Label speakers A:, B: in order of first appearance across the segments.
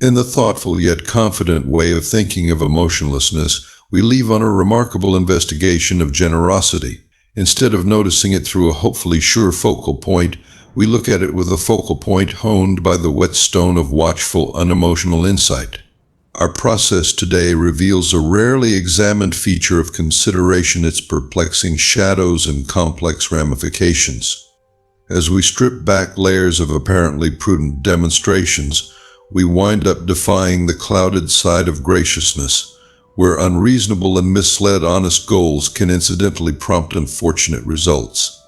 A: In the thoughtful yet confident way of thinking of emotionlessness, we leave on a remarkable investigation of generosity. Instead of noticing it through a hopefully sure focal point, we look at it with a focal point honed by the whetstone of watchful, unemotional insight. Our process today reveals a rarely examined feature of consideration, its perplexing shadows and complex ramifications. As we strip back layers of apparently prudent demonstrations, we wind up defying the clouded side of graciousness, where unreasonable and misled honest goals can incidentally prompt unfortunate results.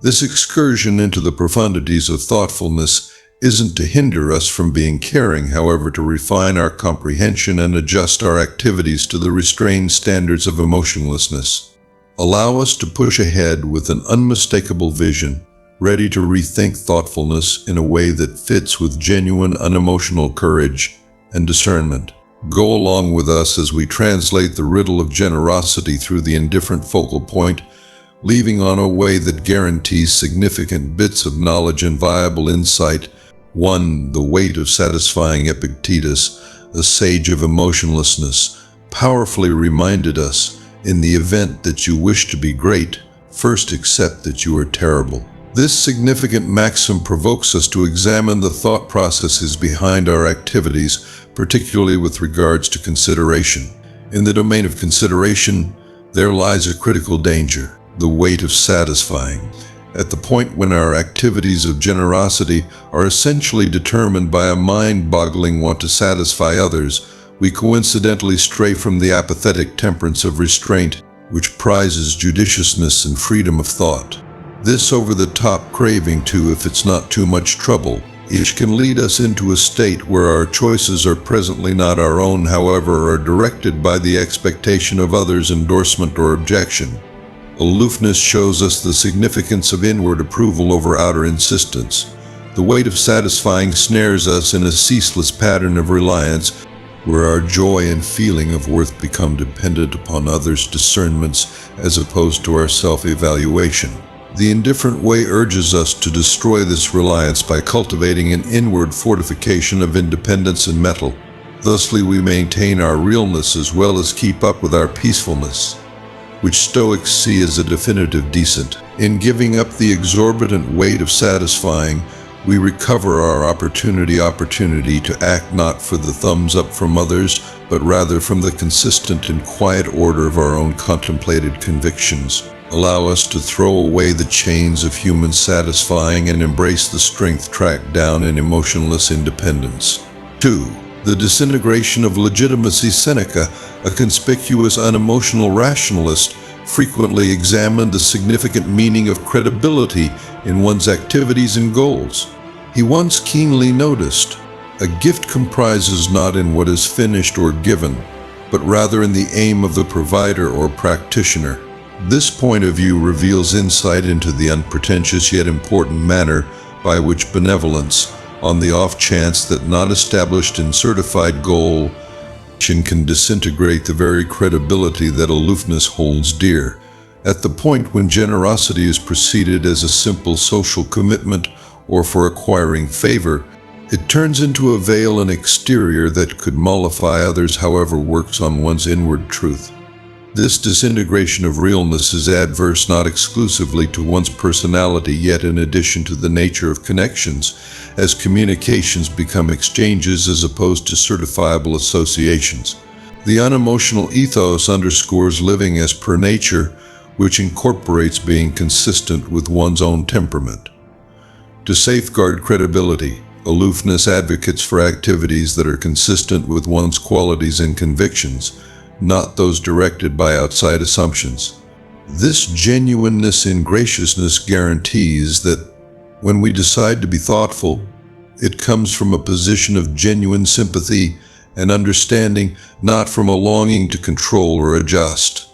A: This excursion into the profundities of thoughtfulness isn't to hinder us from being caring, however, to refine our comprehension and adjust our activities to the restrained standards of emotionlessness. Allow us to push ahead with an unmistakable vision, ready to rethink thoughtfulness in a way that fits with genuine unemotional courage and discernment. Go along with us as we translate the riddle of generosity through the indifferent focal point, leaving on a way that guarantees significant bits of knowledge and viable insight. 1. The weight of satisfying. Epictetus, a sage of emotionlessness, powerfully reminded us, in the event that you wish to be great, first accept that you are terrible. This significant maxim provokes us to examine the thought processes behind our activities, particularly with regards to consideration. In the domain of consideration, there lies a critical danger, the weight of satisfying. At the point when our activities of generosity are essentially determined by a mind-boggling want to satisfy others, we coincidentally stray from the apathetic temperance of restraint, which prizes judiciousness and freedom of thought. This over-the-top craving to, if it's not too much trouble, each can lead us into a state where our choices are presently not our own, however, are directed by the expectation of others' endorsement or objection. Aloofness shows us the significance of inward approval over outer insistence. The weight of satisfying snares us in a ceaseless pattern of reliance, where our joy and feeling of worth become dependent upon others' discernments as opposed to our self-evaluation. The indifferent way urges us to destroy this reliance by cultivating an inward fortification of independence and mettle. Thusly, we maintain our realness as well as keep up with our peacefulness, which Stoics see as a definitive decent. In giving up the exorbitant weight of satisfying, we recover our opportunity to act not for the thumbs up from others, but rather from the consistent and quiet order of our own contemplated convictions. Allow us to throw away the chains of human satisfying and embrace the strength tracked down in emotionless independence. 2. The disintegration of legitimacy. Seneca, a conspicuous unemotional rationalist, frequently examined the significant meaning of credibility in one's activities and goals. He once keenly noticed, "A gift comprises not in what is finished or given, but rather in the aim of the provider or practitioner." This point of view reveals insight into the unpretentious yet important manner by which benevolence, on the off chance that not established in certified goal, can disintegrate the very credibility that aloofness holds dear. At the point when generosity is preceded as a simple social commitment or for acquiring favor, it turns into a veil and exterior that could mollify others, however works on one's inward truth. This disintegration of realness is adverse not exclusively to one's personality, yet in addition to the nature of connections, as communications become exchanges as opposed to certifiable associations. The unemotional ethos underscores living as per nature, which incorporates being consistent with one's own temperament. To safeguard credibility, aloofness advocates for activities that are consistent with one's qualities and convictions, not those directed by outside assumptions. This genuineness in graciousness guarantees that when we decide to be thoughtful, it comes from a position of genuine sympathy and understanding, not from a longing to control or adjust.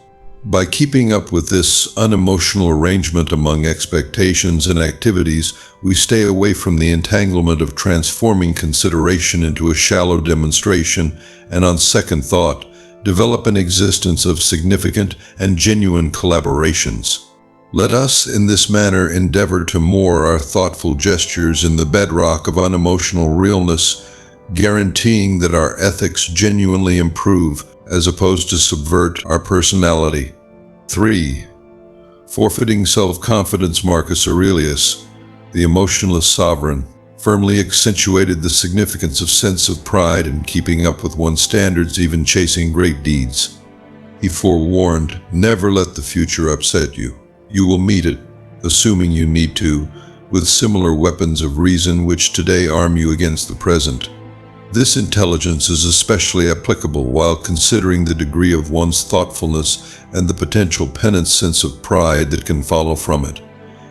A: By keeping up with this unemotional arrangement among expectations and activities, we stay away from the entanglement of transforming consideration into a shallow demonstration, and on second thought, develop an existence of significant and genuine collaborations. Let us, in this manner, endeavor to moor our thoughtful gestures in the bedrock of unemotional realness, guaranteeing that our ethics genuinely improve as opposed to subvert our personality. 3. Forfeiting self-confidence. Marcus Aurelius, the emotionless sovereign, firmly accentuated the significance of sense of pride in keeping up with one's standards, even chasing great deeds. He forewarned, never let the future upset you. You will meet it, assuming you need to, with similar weapons of reason which today arm you against the present. This intelligence is especially applicable while considering the degree of one's thoughtfulness and the potential penitent sense of pride that can follow from it.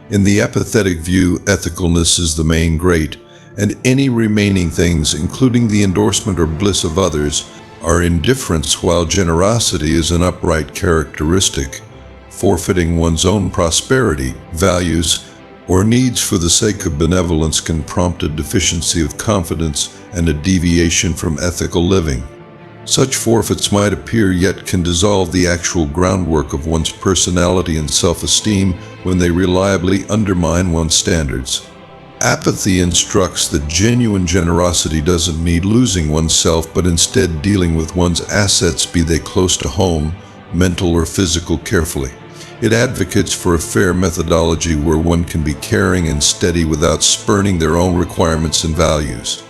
A: In the apathetic view, ethicalness is the main great, and any remaining things, including the endorsement or bliss of others, are indifference, while generosity is an upright characteristic. Forfeiting one's own prosperity, values, or needs for the sake of benevolence can prompt a deficiency of confidence and a deviation from ethical living. Such forfeits might appear, yet can dissolve the actual groundwork of one's personality and self-esteem when they reliably undermine one's standards. Apathy instructs that genuine generosity doesn't mean losing oneself, but instead dealing with one's assets, be they close to home, mental or physical, carefully. It advocates for a fair methodology where one can be caring and steady without spurning their own requirements and values.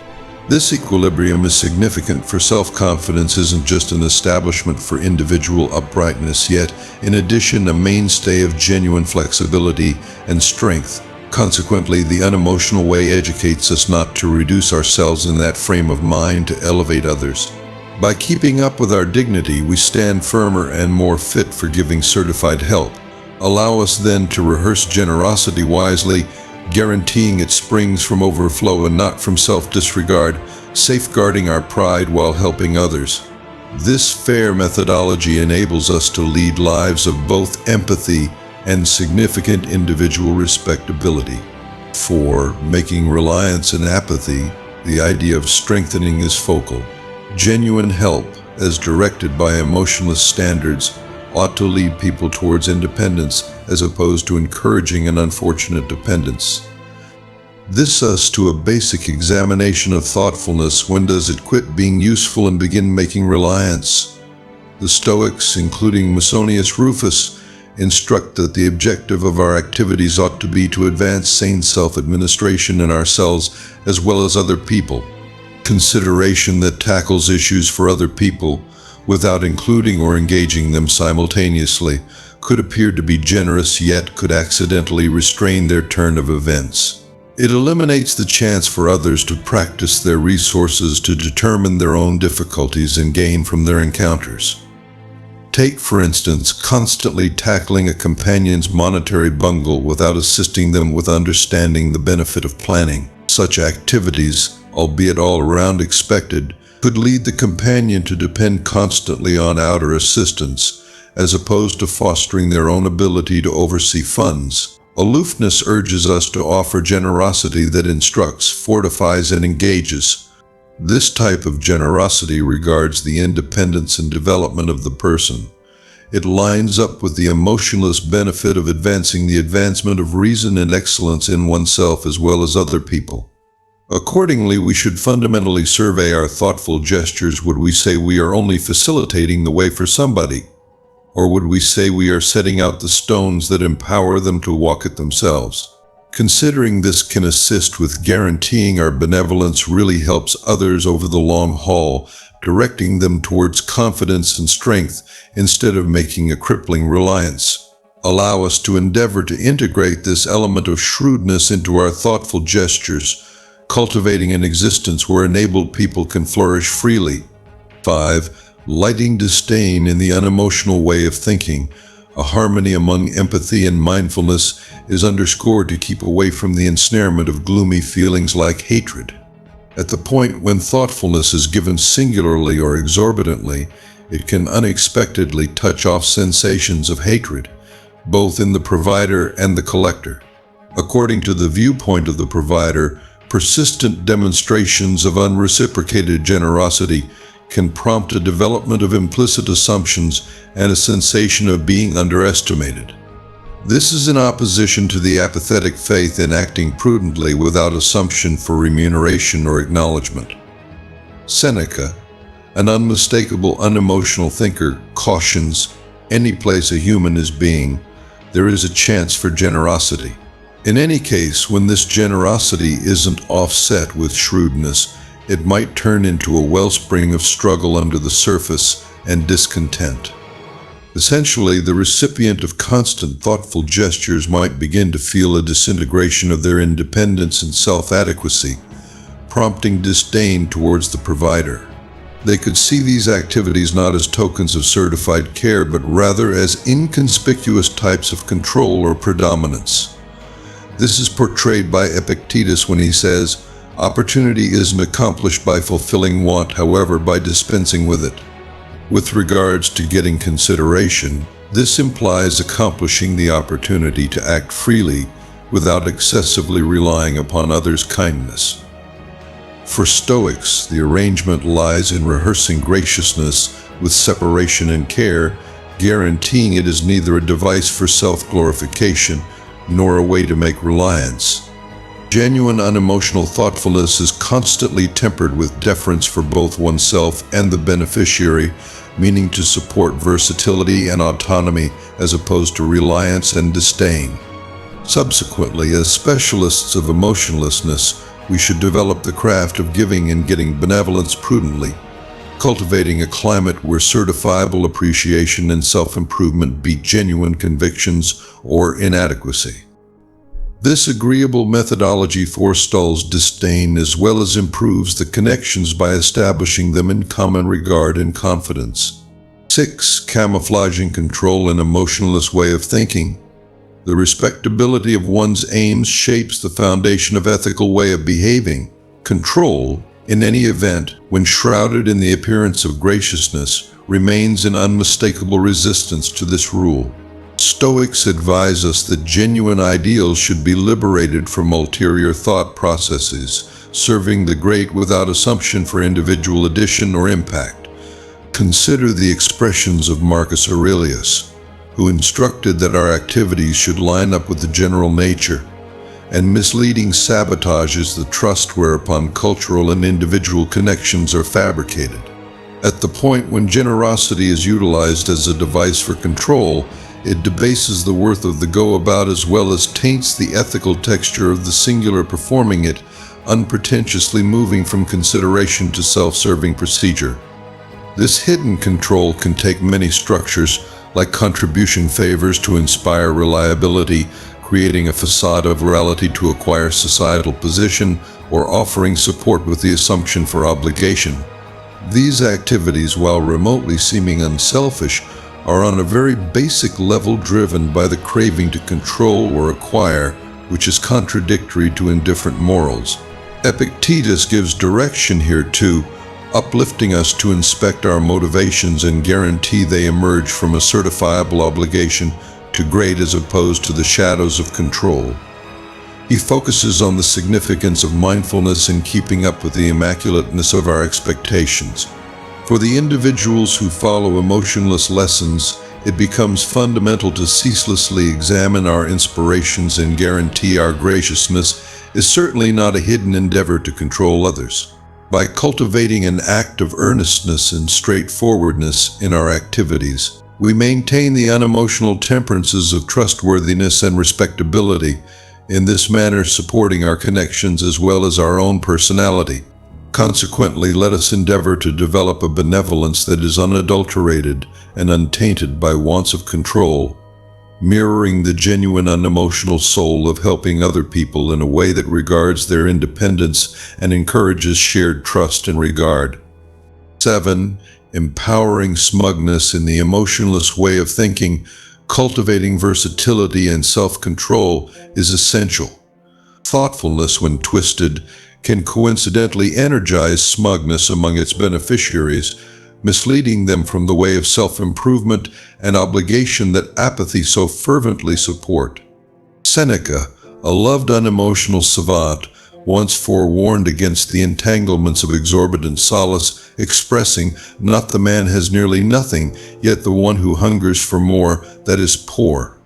A: This equilibrium is significant, for self-confidence isn't just an establishment for individual uprightness, yet, in addition, a mainstay of genuine flexibility and strength. Consequently, the unemotional way educates us not to reduce ourselves in that frame of mind to elevate others. By keeping up with our dignity, we stand firmer and more fit for giving certified help. Allow us then to rehearse generosity wisely, guaranteeing it springs from overflow and not from self-disregard, safeguarding our pride while helping others. This fair methodology enables us to lead lives of both empathy and significant individual respectability. 4. Making reliance and apathy. The idea of strengthening is focal. Genuine help, as directed by emotionless standards, ought to lead people towards independence as opposed to encouraging an unfortunate dependence. This us to a basic examination of thoughtfulness. When does it quit being useful and begin making reliance? The Stoics, including Musonius Rufus, instruct that the objective of our activities ought to be to advance sane self-administration in ourselves as well as other people. Consideration that tackles issues for other people without including or engaging them simultaneously could appear to be generous, yet could accidentally restrain their turn of events. It eliminates the chance for others to practice their resources to determine their own difficulties and gain from their encounters. Take, for instance, constantly tackling a companion's monetary bungle without assisting them with understanding the benefit of planning. Such activities, albeit all around expected, could lead the companion to depend constantly on outer assistance, as opposed to fostering their own ability to oversee funds. Aloofness urges us to offer generosity that instructs, fortifies, and engages. This type of generosity regards the independence and development of the person. It lines up with the emotionless benefit of advancing the advancement of reason and excellence in oneself as well as other people. Accordingly, we should fundamentally survey our thoughtful gestures. Would we say we are only facilitating the way for somebody? Or would we say we are setting out the stones that empower them to walk it themselves? Considering this can assist with guaranteeing our benevolence really helps others over the long haul, directing them towards confidence and strength instead of making a crippling reliance. Allow us to endeavor to integrate this element of shrewdness into our thoughtful gestures, cultivating an existence where enabled people can flourish freely. 5. Lighting disdain in the unemotional way of thinking. A harmony among empathy and mindfulness is underscored to keep away from the ensnarement of gloomy feelings like hatred. At the point when thoughtfulness is given singularly or exorbitantly, it can unexpectedly touch off sensations of hatred, both in the provider and the collector. According to the viewpoint of the provider, persistent demonstrations of unreciprocated generosity can prompt a development of implicit assumptions and a sensation of being underestimated. This is in opposition to the apathetic faith in acting prudently without assumption for remuneration or acknowledgement. Seneca, an unmistakable unemotional thinker, cautions, any place a human is being, there is a chance for generosity. In any case, when this generosity isn't offset with shrewdness, it might turn into a wellspring of struggle under the surface and discontent. Essentially, the recipient of constant thoughtful gestures might begin to feel a disintegration of their independence and self-adequacy, prompting disdain towards the provider. They could see these activities not as tokens of certified care, but rather as inconspicuous types of control or predominance. This is portrayed by Epictetus when he says, "Opportunity isn't accomplished by fulfilling want, however, by dispensing with it." With regards to getting consideration, this implies accomplishing the opportunity to act freely without excessively relying upon others' kindness. For Stoics, the arrangement lies in rehearsing graciousness with separation and care, guaranteeing it is neither a device for self-glorification nor a way to make reliance. Genuine unemotional thoughtfulness is constantly tempered with deference for both oneself and the beneficiary, meaning to support versatility and autonomy as opposed to reliance and disdain. Subsequently, as specialists of emotionlessness, we should develop the craft of giving and getting benevolence prudently, cultivating a climate where certifiable appreciation and self-improvement beat genuine convictions or inadequacy. This agreeable methodology forestalls disdain as well as improves the connections by establishing them in common regard and confidence. 6. Camouflaging control and emotionless way of thinking. The respectability of one's aims shapes the foundation of ethical way of behaving. Control, in any event, when shrouded in the appearance of graciousness, remains in unmistakable resistance to this rule. Stoics advise us that genuine ideals should be liberated from ulterior thought processes, serving the great without assumption for individual addition or impact. Consider the expressions of Marcus Aurelius, who instructed that our activities should line up with the general nature, and misleading sabotages the trust whereupon cultural and individual connections are fabricated. At the point when generosity is utilized as a device for control, it debases the worth of the go-about as well as taints the ethical texture of the singular performing it, unpretentiously moving from consideration to self-serving procedure. This hidden control can take many structures, like contribution favors to inspire reliability, creating a facade of morality to acquire societal position, or offering support with the assumption for obligation. These activities, while remotely seeming unselfish, are on a very basic level driven by the craving to control or acquire, which is contradictory to indifferent morals. Epictetus gives direction here too, uplifting us to inspect our motivations and guarantee they emerge from a certifiable obligation to great as opposed to the shadows of control. He focuses on the significance of mindfulness in keeping up with the immaculateness of our expectations. For the individuals who follow emotionless lessons, it becomes fundamental to ceaselessly examine our inspirations and guarantee our graciousness is certainly not a hidden endeavor to control others. By cultivating an act of earnestness and straightforwardness in our activities, we maintain the unemotional temperances of trustworthiness and respectability, in this manner supporting our connections as well as our own personality. Consequently, let us endeavor to develop a benevolence that is unadulterated and untainted by wants of control, mirroring the genuine unemotional soul of helping other people in a way that regards their independence and encourages shared trust and regard. 7. Empowering smugness in the emotionless way of thinking. Cultivating versatility and self-control is essential. Thoughtfulness, when twisted, can coincidentally energize smugness among its beneficiaries, misleading them from the way of self-improvement and obligation that apathy so fervently support. Seneca, a loved unemotional savant, once forewarned against the entanglements of exorbitant solace, expressing, "Not the man has nearly nothing, yet the one who hungers for more, that is poor."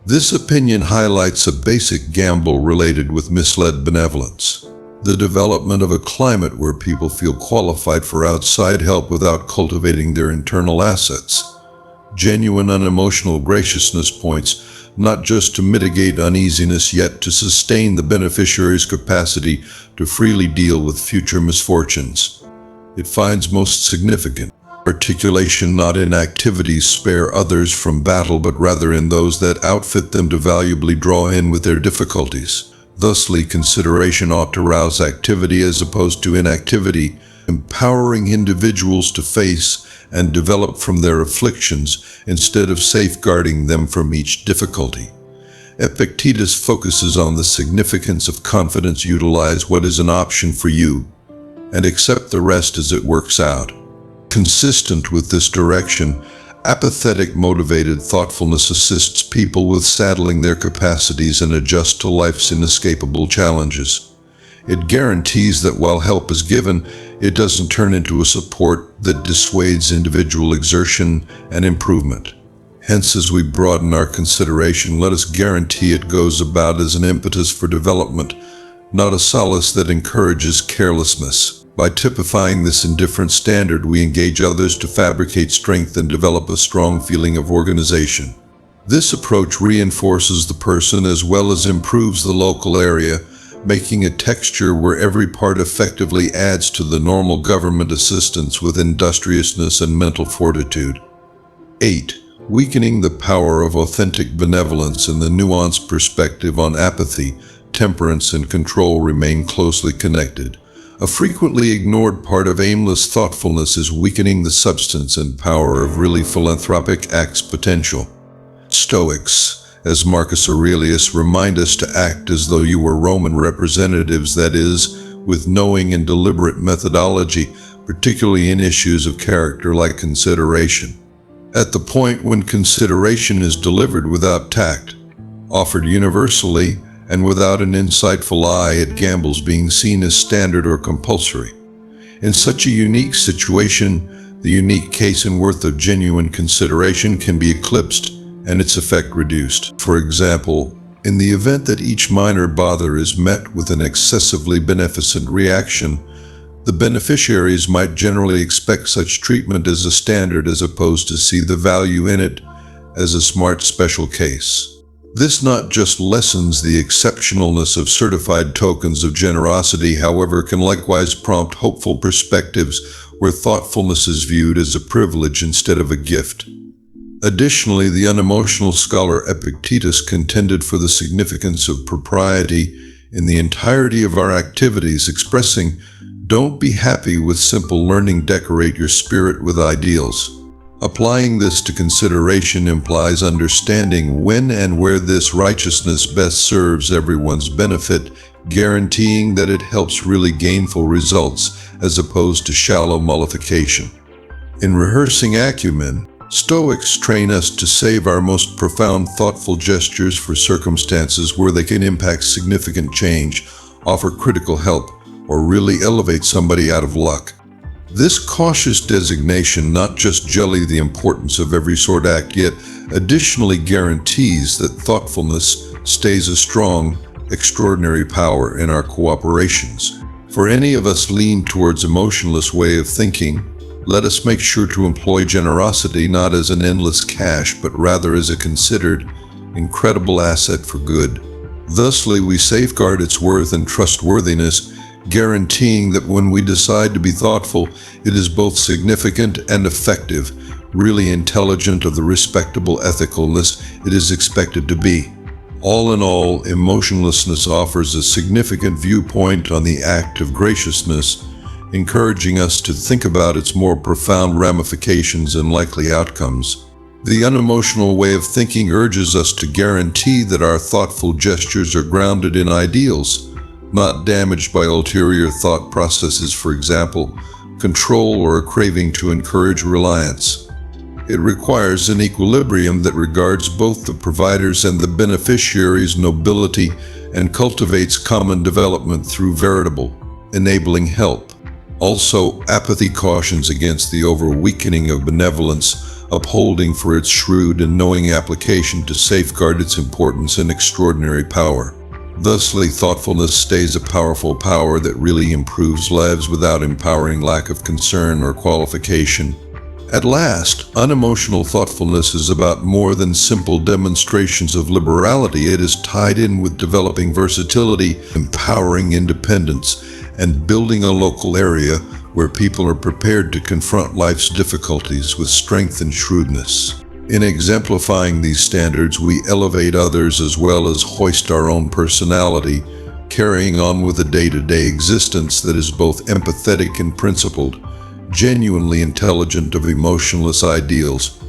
A: This opinion highlights a basic gamble related with misled benevolence. The development of a climate where people feel qualified for outside help without cultivating their internal assets. Genuine unemotional graciousness points not just to mitigate uneasiness, yet to sustain the beneficiary's capacity to freely deal with future misfortunes. It finds most significant articulation not in activities spare others from battle, but rather in those that outfit them to valuably draw in with their difficulties. Thusly, consideration ought to rouse activity as opposed to inactivity, empowering individuals to face and develop from their afflictions instead of safeguarding them from each difficulty. Epictetus focuses on the significance of confidence. Utilize what is an option for you and accept the rest as it works out. Consistent with this direction, apathetic motivated thoughtfulness assists people with saddling their capacities and adjust to life's inescapable challenges. It guarantees that while help is given, it doesn't turn into a support that dissuades individual exertion and improvement. Hence, as we broaden our consideration, let us guarantee it goes about as an impetus for development, not a solace that encourages carelessness. By typifying this indifferent standard, we engage others to fabricate strength and develop a strong feeling of organization. This approach reinforces the person as well as improves the local area, making a texture where every part effectively adds to the normal government assistance with industriousness and mental fortitude. 8. Weakening the power of authentic benevolence and the nuanced perspective on apathy, temperance, and control remain closely connected. A frequently ignored part of aimless thoughtfulness is weakening the substance and power of really philanthropic acts' potential. Stoics, as Marcus Aurelius, remind us to act as though you were Roman representatives, that is, with knowing and deliberate methodology, particularly in issues of character like consideration. At the point when consideration is delivered without tact, offered universally, and without an insightful eye, it gambles being seen as standard or compulsory. In such a unique situation, the unique case and worth of genuine consideration can be eclipsed and its effect reduced. For example, in the event that each minor bother is met with an excessively beneficent reaction, the beneficiaries might generally expect such treatment as a standard as opposed to see the value in it as a smart special case. This not just lessens the exceptionalness of certified tokens of generosity, however, can likewise prompt hopeful perspectives where thoughtfulness is viewed as a privilege instead of a gift. Additionally, the unemotional scholar Epictetus contended for the significance of propriety in the entirety of our activities, expressing, "Don't be happy with simple learning, decorate your spirit with ideals." Applying this to consideration implies understanding when and where this righteousness best serves everyone's benefit, guaranteeing that it helps really gainful results as opposed to shallow mollification. In rehearsing acumen, Stoics train us to save our most profound thoughtful gestures for circumstances where they can impact significant change, offer critical help, or really elevate somebody out of luck. This cautious designation not just jelly the importance of every sort act, yet additionally guarantees that thoughtfulness stays a strong, extraordinary power in our cooperations. For any of us lean towards a emotionless way of thinking, let us make sure to employ generosity not as an endless cache, but rather as a considered, incredible asset for good. Thusly, we safeguard its worth and trustworthiness, guaranteeing that when we decide to be thoughtful, it is both significant and effective, really intelligent of the respectable ethicalness it is expected to be. All in all, emotionlessness offers a significant viewpoint on the act of graciousness, encouraging us to think about its more profound ramifications and likely outcomes. The unemotional way of thinking urges us to guarantee that our thoughtful gestures are grounded in ideals, not damaged by ulterior thought processes, for example, control or a craving to encourage reliance. It requires an equilibrium that regards both the provider's and the beneficiary's nobility and cultivates common development through veritable, enabling help. Also, apathy cautions against the over-weakening of benevolence, upholding for its shrewd and knowing application to safeguard its importance and extraordinary power. Thusly, thoughtfulness stays a powerful power that really improves lives without empowering lack of concern or qualification. At last, unemotional thoughtfulness is about more than simple demonstrations of liberality. It is tied in with developing versatility, empowering independence, and building a local area where people are prepared to confront life's difficulties with strength and shrewdness. In exemplifying these standards, we elevate others as well as hoist our own personality, carrying on with a day-to-day existence that is both empathetic and principled, genuinely intelligent of emotionless ideals.